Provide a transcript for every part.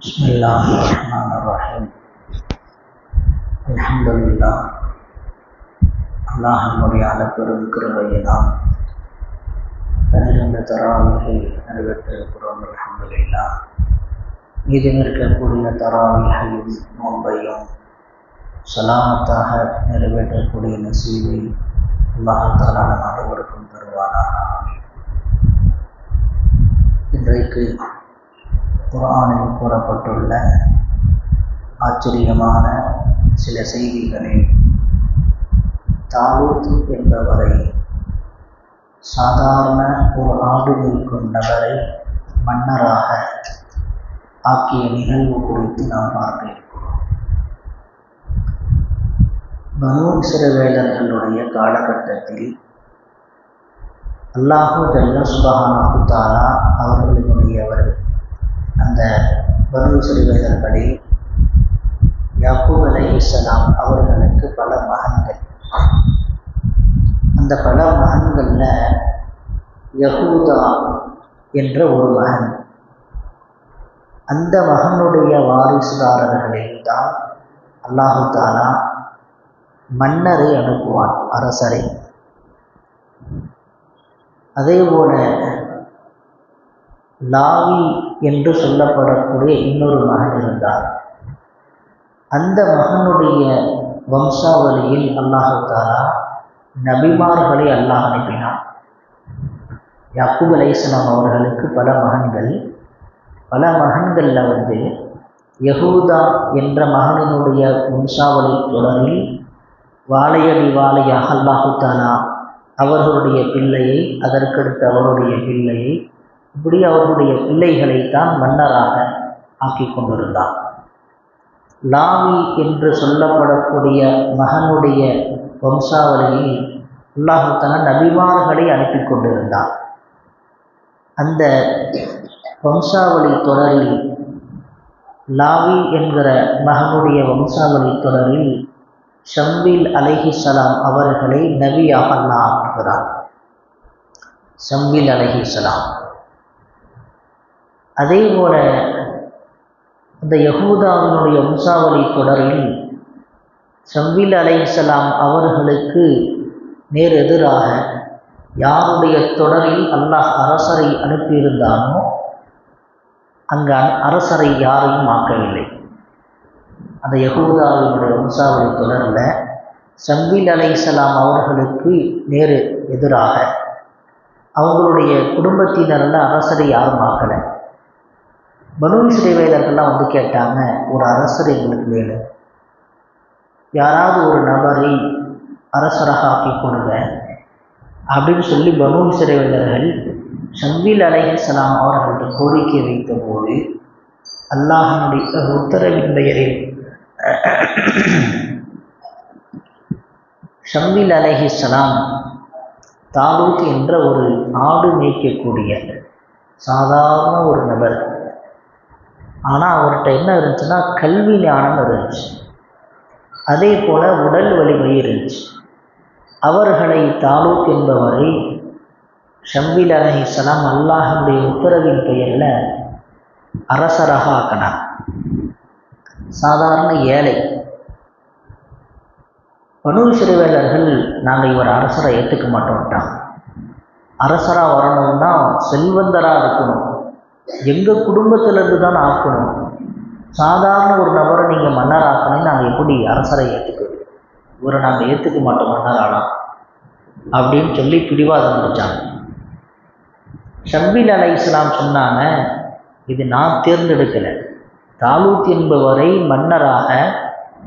Bismillahirrahmanirrahim. Alhamdulillah. அல்லாஹ்வுடைய அளப்பெரும் கிருபையினால் பன்னிரண்டு தராவிகை நிறைவேற்றிருக்கிறோம். அல்ஹம்துலில்லாஹ். மீதம் இருக்கக்கூடிய தராவிகையும் நோன்பையும் சலாமத்தாக நிறைவேற்றக்கூடிய நசீபை அல்லாஹ் தஆலா நம் அனைவருக்கும் தருவானாக. இன்றைக்கு குர்ஆனில் கூறப்பட்டுள்ள ஆச்சரியமான சில செய்திகளை, தாலூத் என்பவரை, சாதாரண ஒரு ஆடு மேய்க்கும் நபரை மன்னராக ஆக்கிய நிகழ்வு குறித்து நாம் பார்க்க இருக்கிறோம். பனூ இஸ்ரவேலர்களுடைய காலகட்டத்தில் அல்லாஹ் ஜல்ல சுப்ஹானஹு தஆலா அவர்களுடையவர் அந்த பனூ இஸ்ரவேலர்களில் யாக்கூப் அலைஹிஸ்ஸலாம் அவர்களுக்கு பல மகன்கள். அந்த பல மகன்களில் யஹூதா என்ற ஒரு மகன், அந்த மகனுடைய வாரிசுதாரர்களில் தான் அல்லாஹ் தஆலா மன்னரை அனுப்புவான், அரசரை. அதேபோல லாவி என்று சொல்லப்படக்கூடிய இன்னொரு மகன் இருந்தார். அந்த மகனுடைய வம்சாவளியில் அல்லாஹ் தஆலா நபிமார்களை அல்லாஹ் அனுப்பினான். யாக்கூப் அலைஹிஸ்ஸலாம் அவர்களுக்கு பல மகன்கள். பல மகன்களில் யஹூதா என்ற மகனினுடைய வம்சாவளி தொடரில் வாழையடி வாழையாக அல்லாஹ் தஆலா அவர்களுடைய பிள்ளையை, அதற்கடுத்து அவருடைய பிள்ளையை, இப்படி அவர்களுடைய பிள்ளைகளைத்தான் மன்னராக ஆக்கி கொண்டிருந்தார். லாவி என்று சொல்லப்படக்கூடிய மகனுடைய வம்சாவளியில் அல்லாஹ் தஆலா நபிமார்களை அனுப்பி கொண்டிருந்தார். அந்த வம்சாவளி தொடரில், லாவி என்கிற மகனுடைய வம்சாவளி தொடரில் ஷம்வில் அலைஹிஸ்ஸலாம் அவர்களை நபியாக அல்லாஹ் ஆக்குகிறார். ஷம்வில் அலைஹிஸ்ஸலாம். அதே போல அந்த யஹூதாவினுடைய வம்சாவளி தொடரில் ஷம்வில் அலைஹிஸ்ஸலாம் அவர்களுக்கு நேர் எதிராக யாருடைய தொடரில் அல்லாஹ் அரசரை அனுப்பியிருந்தானோ அங்கு அரசரை யாரையும் ஆக்கவில்லை. அந்த யஹூதாவினுடைய வம்சாவளி தொடரில் ஷம்வில் அலைஹிஸ்ஸலாம் அவர்களுக்கு நேர் எதிராக அவங்களுடைய குடும்பத்தினரில் அரசரை யாரும் ஆக்கலை. பனூ இஸ்ரவேலர்கள்லாம் கேட்டாங்க, ஒரு அரசர் எங்களுக்கு வேணும், யாராவது ஒரு நபரை அரசராக ஆக்கி கொடுங்க அப்படின்னு சொல்லி பனூ இஸ்ரவேலர்கள் ஷம்வில் அலைஹிஸ்ஸலாம் அவர்கள்ட்ட கோரிக்கை வைத்த போது அல்லாஹ்வுடைய உத்தரவின் பெயரில் ஷம்வில் அலைஹிஸ்ஸலாம் தாலூத் என்ற ஒரு ஆடு மேய்க்கக்கூடிய சாதாரண ஒரு நபர், ஆனால் அவர்கிட்ட என்ன இருந்துச்சுன்னா கல்வி ஞானம் இருந்துச்சு, அதே போல் உடல் வலிமை இருந்துச்சு. அவர்களை, தாலூத் என்பவரை ஷம்வில் அலைஹிஸ்ஸலாம் அல்லாஹ்வுடைய உத்தரவின் பெயரில் அரசராக ஆக்கினார். சாதாரண ஏழை. பனூ இஸ்ரவேலர்கள் நாங்கள் இவர் அரசரை ஏற்றுக்க மாட்டோம்ட்டாங்க. அரசராக வரணும்னா செல்வந்தராக இருக்கணும், எங்கள் குடும்பத்திலேருந்து தான் ஆக்கணும், சாதாரண ஒரு நபரை நீங்கள் மன்னர் ஆக்கணும், நாங்கள் எப்படி அரசரை ஏற்றுக்குது, இவரை நாங்கள் ஏற்றுக்க மாட்டோம் மன்னராலாம் அப்படின்னு சொல்லி பிடிவாதம் முடித்தாங்க. ஷம்வில் அலைஹிஸ்ஸலாம் சொன்னாங்க, இது நான் தேர்ந்தெடுக்கலை, தாலூத் என்பவரை மன்னராக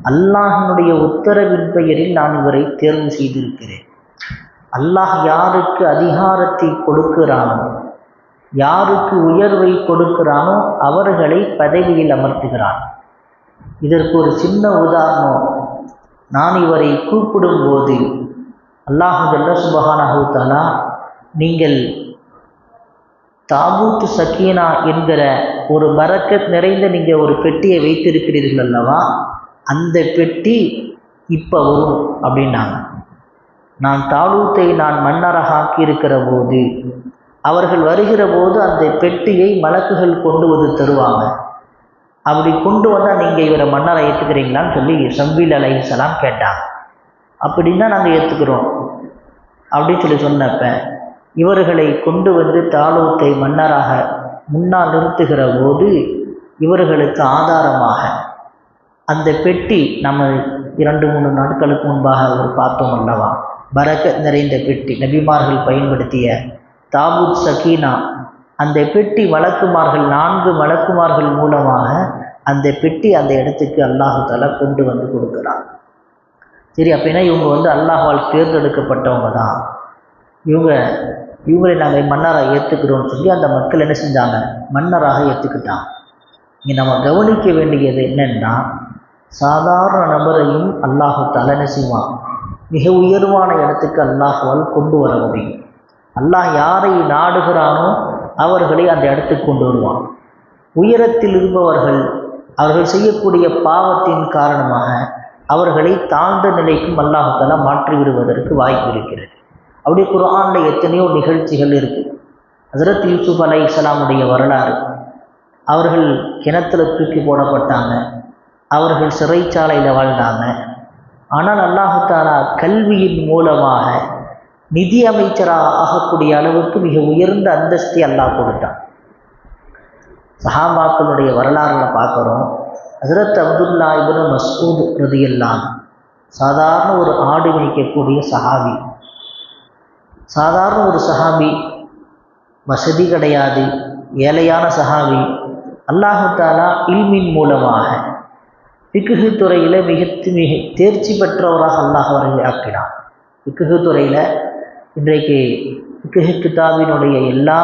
அல்லாஹ்வுடைய உத்தரவின் பெயரில் நான் இவரை தேர்வு செய்திருக்கிறேன். அல்லாஹ் யாருக்கு அதிகாரத்தை கொடுக்கிறானோ, யாருக்கு உயர்வை கொடுக்கிறானோ அவர்களை பதவியில் அமர்த்துகிறான். இதற்கு ஒரு சின்ன உதாரணம், நான் இவரை கூப்பிடும்போது அல்லாஹ் ஜல்ல சுப்ஹானஹு தஆலா, நீங்கள் தாபூத் சக்கீனா என்கிற ஒரு பரக்கத் நிறைந்த நீங்கள் ஒரு பெட்டியை வைத்திருக்கிறீர்கள் அல்லவா, அந்த பெட்டி இப்போ வரும் அப்படின்னாங்க. நான் தாலூத்தை நான் மன்னராக ஆக்கியிருக்கிற போது அவர்கள் வருகிற போது அந்த பெட்டியை மலக்குகள் கொண்டு வந்து தருவாங்க. அப்படி கொண்டு வந்தால் நீங்கள் இவரை மன்னரை ஏற்றுக்கிறீங்களான்னு சொல்லி ஷம்வில் அலைஹிஸ்ஸலாம் கேட்டாங்க. அப்படின்னா நாங்கள் ஏற்றுக்கிறோம் அப்படின்னு சொல்லி சொன்னப்ப இவர்களை கொண்டு வந்து தாலூத்தை மன்னராக முன்னால் நிறுத்துகிற போது இவர்களுக்கு ஆதாரமாக அந்த பெட்டி நம்ம 2-3 நாட்களுக்கு முன்பாக ஒரு பார்த்தோம் அல்லவா, பரக்கத் நிறைந்த பெட்டி, நபிமார்கள் பயன்படுத்திய தாபூத் சகீனா, அந்த பெட்டி மலக்குமார்கள் 4 மலக்குமார்கள் மூலமாக அந்த பெட்டி அந்த இடத்துக்கு அல்லாஹு தஆலா கொண்டு வந்து கொடுக்குறான். சரி, அப்படின்னா இவங்க வந்து அல்லாஹ்வால் தேர்ந்தெடுக்கப்பட்டவங்க தான், இவங்களை நாங்கள் மன்னராக ஏற்றுக்கிறோம்னு சொல்லி அந்த மக்கள் என்ன செஞ்சாங்க, மன்னராக ஏற்றுக்கிட்டாங்க. இங்கே நம்ம கவனிக்க வேண்டியது என்னென்னா, சாதாரண நபரையும் அல்லாஹு தஆலா என்ன செய்வான், மிக உயர்வான இடத்துக்கு அல்லாஹ்வால் கொண்டு வர முடியும். அல்லாஹ் யாரை நாடுகிறானோ அவர்களை அந்த இடத்துக்கு கொண்டு வருவான். உயரத்தில் இருப்பவர்கள் அவர்கள் செய்யக்கூடிய பாவத்தின் காரணமாக அவர்களை தாழ்ந்த நிலைக்கும் அல்லாஹ் தஆலா மாற்றி விடுவதற்கு வாய்ப்பு இருக்கிறது. அப்படி குர்ஆனில் எத்தனையோ நிகழ்ச்சிகள் இருக்குது. ஹஜ்ரத் யூசுப் அலைஹிஸ்ஸலாமுடைய வரலாறு, அவர்கள் கிணத்துல தூக்கி போடப்பட்டாங்க, அவர்கள் சிறைச்சாலையில் வாழ்ந்தாங்க. ஆனால் அல்லாஹ் தஆலா கல்வியின் மூலமாக நிதி அமைச்சராக ஆகக்கூடிய அளவுக்கு மிக உயர்ந்த அந்தஸ்தை அல்லாஹ் கொடுத்தான். சஹாபாக்களுடைய வரலாறுல பார்க்குறோம். ஹஜ்ரத் அப்துல்லா இப்னு மஸ்ஊத் ரலியல்லாஹு அன்ஹு சாதாரண ஒரு ஆடு மேய்க்கக்கூடிய சஹாபி, சாதாரண ஒரு சஹாபி, வசதி கிடையாது, ஏழையான சஹாபி. அல்லாஹ் தஆலா இல்மின் மூலமாக ஃபிக்ஹ் துறையில் மிக தேர்ச்சி பெற்றவராக அல்லாஹ் அவர்களை ஆக்கினான். ஃபிக்ஹ் துறையில் இன்றைக்கு ஃபிக்ஹ் கிதாபினுடைய எல்லா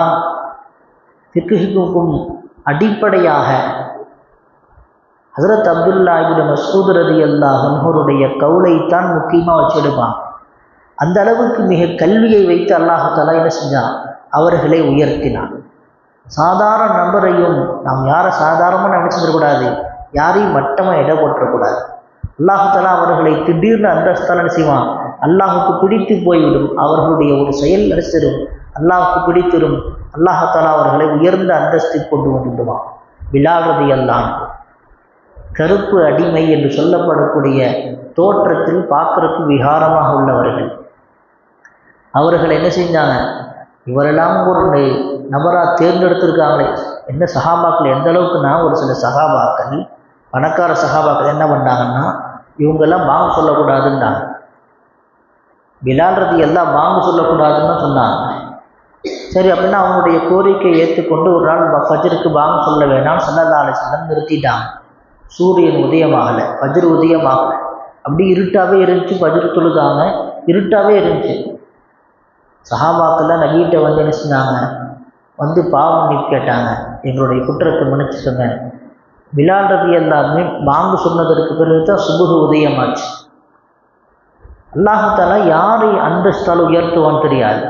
ஃபிக்ஹுக்கும் அடிப்படையாக ஹஜ்ரத் அப்துல்லா இப்னு மஸ்ஊத் ரலியல்லாஹு அன்ஹுடைய கவுலைத்தான் முக்கியமாக வச்செடுப்பான். அந்த அளவுக்கு மிக கல்வியை வைத்து அல்லாஹ் தஆலா என்ன செஞ்சான், அவர்களை உயர்த்தினான். சாதாரண நபரையும் நாம் யாரை சாதாரணமாக நினச்சிடக்கூடாது, யாரையும் மட்டமாக இட போட்டக்கூடாது. அல்லாஹ் தஆலா அவர்களை திடீர்னு அந்தஸ்தால் என்ன செய்வான், அல்லாஹுக்கு பிடித்து போய்விடும். அவர்களுடைய ஒரு செயல் நடிச்சிடும், அல்லாஹுக்கு பிடித்திடும். அல்லாஹ் தஆலா அவர்களை உயர்ந்த அந்தஸ்துக்கு கொண்டு வந்துடுவான். பிலால் ரலியல்லாஹு அன்ஹு கருப்பு அடிமை என்று சொல்லப்படக்கூடிய தோற்றத்தில் பார்க்கறதுக்கு விகாரமாக உள்ளவர்கள். அவர்கள் என்ன செஞ்சாங்க, இவரெல்லாம் ஒரு நபராக தேர்ந்தெடுத்திருக்காங்களே. என்ன சஹாபாக்கள் எந்த அளவுக்குன்னா, ஒரு சில சஹாபாக்கள், பணக்கார சஹாபாக்கள் என்ன பண்ணாங்கன்னா, இவங்கெல்லாம் பாங்கு சொல்லக்கூடாதுன்னாங்க. பிலால் ரலியல்லாஹு பாங்கு சொல்லக்கூடாதுன்னு சொன்னாங்க. சரி, அப்படின்னா அவங்களுடைய கோரிக்கையை ஏற்றுக்கொண்டு ஒரு நாள் ஃபஜ்ருக்கு பாங்கு சொல்ல வேணாம் ஸல்லல்லாஹு அலைஹி வஸல்லம் நிறுத்திட்டாங்க. சூரியன் உதயமாகலை, ஃபஜ்ர் உதயமாகலை, அப்படி இருட்டாகவே இருந்துச்சு. ஃபஜ்ர் தொழுதாங்க, இருட்டாகவே இருந்துச்சு. சஹாபாக்கெல்லாம் நபிகிட்ட வந்து என்ன செஞ்சாங்க, வந்து பாவம் மன்னிப்பு கேட்டாங்க, எங்களுடைய குற்றத்தை மன்னிச்சுக்கோங்க. பிலால் ரலியல்லாஹு பாங்கு சொன்னதற்கு பிறகு தான் சுபுஹ் உதயமாச்சு. அல்லாஹ் தஆலா யாரை அந்தஸ்தால் உயர்த்துவான்னு தெரியாது.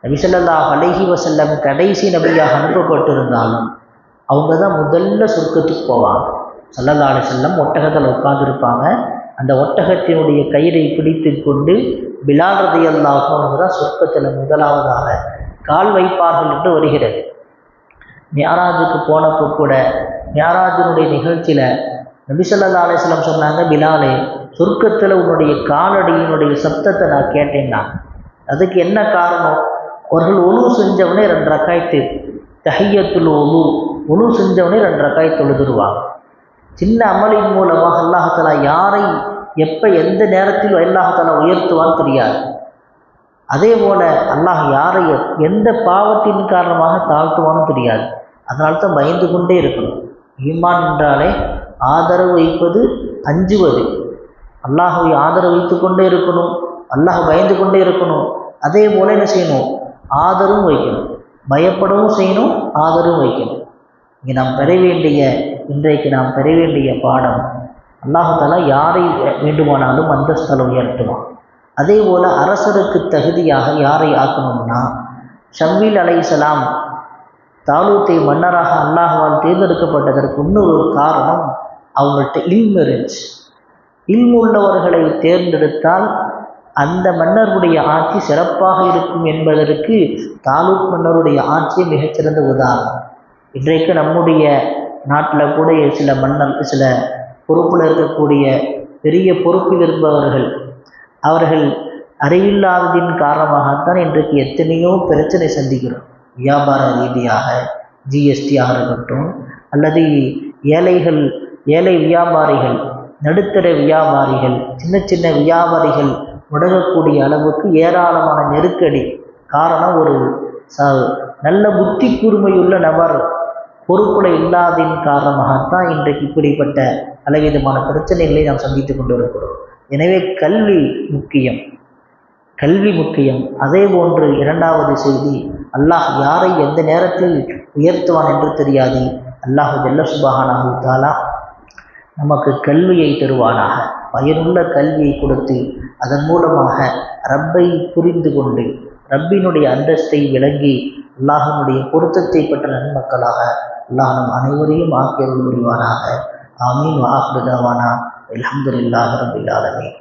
நபி ஸல்லல்லாஹு அலைஹி வஸல்லம் கடைசி நபியாக அனுப்பப்பட்டிருந்தாலும் அவங்க தான் முதல்ல சொர்க்கத்துக்கு போவாங்க. ஸல்லல்லாஹு அலைஹி வஸல்லம் ஒட்டகத்தில் உட்கார்ந்துருப்பாங்க. அந்த ஒட்டகத்தினுடைய கயிறை பிடித்து கொண்டு பிலால் ரலியல்லாஹு அன்ஹு தான் சொர்க்கத்தில் முதலாவதாக கால் வைப்பார்கள் என்று வருகிறது. மியாராஜுக்கு போனப்போ கூட மியாராஜினுடைய நிகழ்ச்சியில் நபி ஸல்லல்லாஹு அலைஹி வஸல்லம் சொன்னாங்க, பிலாலே, சொர்க்கத்தில் உன்னுடைய காலடியினுடைய சப்தத்தை நான் கேட்டேன்னா. அதுக்கு என்ன காரணம், அவர்கள் ஒழு செஞ்சவனே 2 ரக்காய்த்து தஹிய்யத்துல் ஒழு செஞ்சவனே 2 ரக்காய் தொழுதுருவாங்க. சின்ன அமலின் மூலமாக அல்லாஹ் தஆலா யாரை எப்போ எந்த நேரத்தில் அல்லாஹ் தஆலா உயர்த்துவான்னு தெரியாது. அதே போல் அல்லாஹ் யாரை எந்த பாவத்தின் காரணமாக தாழ்த்துவான்னு தெரியாது. அதனால தான் பயந்து கொண்டே இருக்கணும். ஈமான் என்றாலே ஆதரவு வைப்பது, அஞ்சுவது. அல்லாஹை ஆதரவு வைத்து கொண்டே இருக்கணும், அல்லாஹ் பயந்து கொண்டே இருக்கணும். அதே போல் என்ன செய்யணும், ஆதரவும் வைக்கணும், பயப்படவும் செய்யணும், ஆதரவும் வைக்கணும். இங்கே நாம் பெற வேண்டிய, இன்றைக்கு நாம் பெற வேண்டிய பாடம், அல்லாஹ் தஆலா யாரை வேண்டுமானாலும் அந்தஸ்தலை உயர்த்துவான். அதே போல் அரசருக்கு தகுதியாக யாரை ஆக்கணும்னா, ஷம்வில் அலைஹிஸ்ஸலாம் தாலூத்தை மன்னராக அல்லாஹ்வால் தேர்ந்தெடுக்கப்பட்டதற்கு இன்னொரு காரணம், அவங்கள்ட்ட இல்மு இருந்துச்சு. இல்மு உள்ளவர்களை தேர்ந்தெடுத்தால் அந்த மன்னருடைய ஆட்சி சிறப்பாக இருக்கும் என்பதற்கு தாலூத் மன்னருடைய ஆட்சி மிகச்சிறந்த உதாரணம். இன்றைக்கு நம்முடைய நாட்டில் கூட சில மன்னர், சில பொறுப்பில் இருக்கக்கூடிய பெரிய பொறுப்பில் இருப்பவர்கள், அவர்கள் அறிவில்லாததின் காரணமாகத்தான் இன்றைக்கு எத்தனையோ பிரச்சனை சந்திக்கிறோம். வியாபார ரீதியாக ஜிஎஸ்டியாக இருக்கட்டும், அல்லது ஏழை வியாபாரிகள், நடுத்தர வியாபாரிகள், சின்ன சின்ன வியாபாரிகள் முடங்கக்கூடிய அளவுக்கு ஏராளமான நெருக்கடி. காரணம், ஒரு நல்ல புத்தி கூர்மையுள்ள நபர் பொறுப்புல இல்லாதின் காரணமாகத்தான் இன்றைக்கு இப்படிப்பட்ட பலவிதமான பிரச்சனைகளை நாம் சந்தித்து கொண்டு இருக்கிறோம். எனவே கல்வி முக்கியம். அதே போன்று இரண்டாவது செய்தி, அல்லாஹ் யாரை எந்த நேரத்தில் உயர்த்துவான் என்று தெரியாது. அல்லாஹ் ஜல்ல சுப்ஹானஹு வ தஆலா நமக்கு கல்வியை தருவானாக. பயனுள்ள கல்வியை கொடுத்து அதன் மூலமாக ரப்பை புரிந்து கொண்டு ரப்பினுடைய அந்தஸ்தை விளங்கி அல்லாஹினுடைய பொருத்தத்தை பெற்ற நன்மக்களாக அல்லாஹ் நம் அனைவரையும் ஆக்கியருள் புரிவானாக. ஆமீன். வ ஆகிரு தஅவானா அல்ஹம்துலில்லாஹி ரப்பில் ஆலமீன்.